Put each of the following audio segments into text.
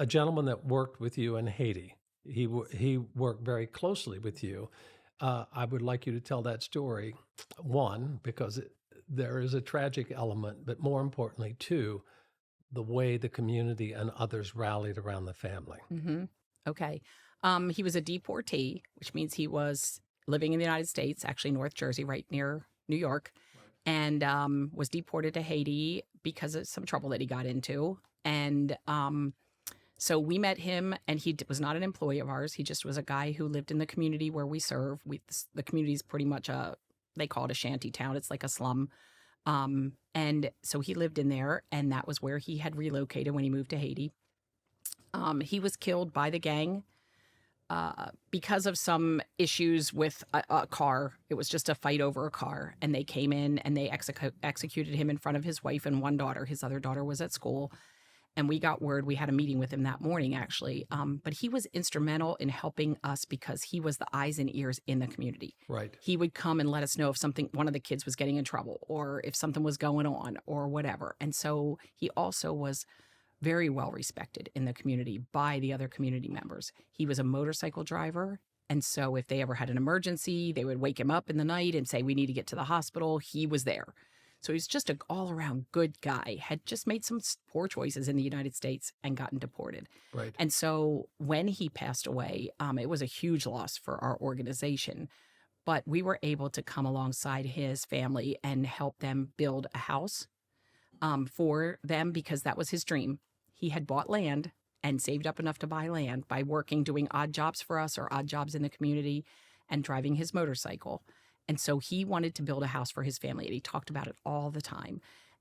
a gentleman that worked with you in Haiti. He worked very closely with you. I would like you to tell that story, one, because there is a tragic element, but more importantly, two, the way the community and others rallied around the family. Hmm. Okay. He was a deportee, which means he was living in the United States, actually North Jersey, right near New York, and was deported to Haiti because of some trouble that he got into. And so we met him, and was not an employee of ours. He just was a guy who lived in the community where we serve. The community is pretty much they call it a shanty town. It's like a slum. And so he lived in there, and that was where he had relocated when he moved to Haiti. He was killed by the gang because of some issues with a car. It was just a fight over a car, and they came in and they executed him in front of his wife and one daughter. His other daughter was at school. And we got word, we had a meeting with him that morning, actually. But he was instrumental in helping us because he was the eyes and ears in the community. Right. He would come and let us know if one of the kids was getting in trouble or if something was going on or whatever. And so he also was very well respected in the community by the other community members. He was a motorcycle driver. And so if they ever had an emergency, they would wake him up in the night and say, we need to get to the hospital. He was there. So he's just an all-around good guy, had just made some poor choices in the United States and gotten deported. Right. And so when he passed away, it was a huge loss for our organization. But we were able to come alongside his family and help them build a house for them because that was his dream. He had bought land and saved up enough to buy land by working, doing odd jobs for us or odd jobs in the community and driving his motorcycle. And so he wanted to build a house for his family, and he talked about it all the time.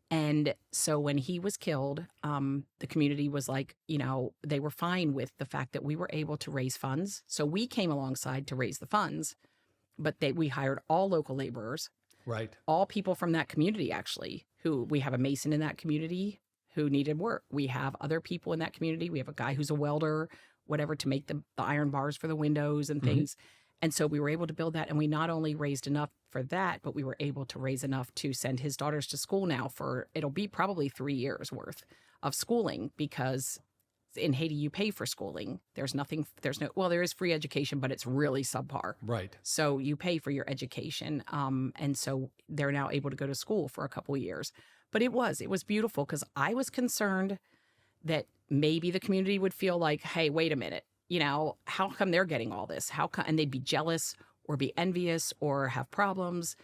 And so when he was killed, the community was like, they were fine with the fact that we were able to raise funds. So we came alongside to raise the funds, but we hired all local laborers, Right. all people from that community, actually, we have a mason in that community who needed work. We have other people in that community. We have a guy who's a welder, whatever, to make the iron bars for the windows and things. And so we were able to build that. And we not only raised enough for that, but we were able to raise enough to send his daughters to school now it'll be probably 3 years worth of schooling, because in Haiti, you pay for schooling. there is free education, but it's really subpar. Right. So you pay for your education. And so they're now able to go to school for a couple of years. But it was beautiful because I was concerned that maybe the community would feel like, hey, wait a minute. How come they're getting all this? And they'd be jealous or be envious or have problems.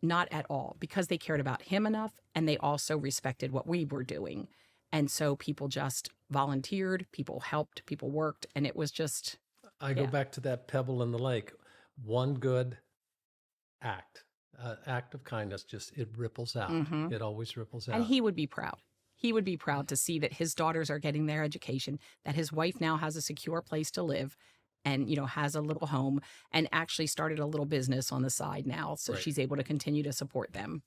Not at all, because they cared about him enough, and they also respected what we were doing. And so people just volunteered, people helped, people worked, and it was just... I go back to that pebble in the lake. One good act of kindness, it ripples out. Mhm. It always ripples out. And he would be proud. He would be proud to see that his daughters are getting their education, that his wife now has a secure place to live and, has a little home, and actually started a little business on the side now. So Right. she's able to continue to support them.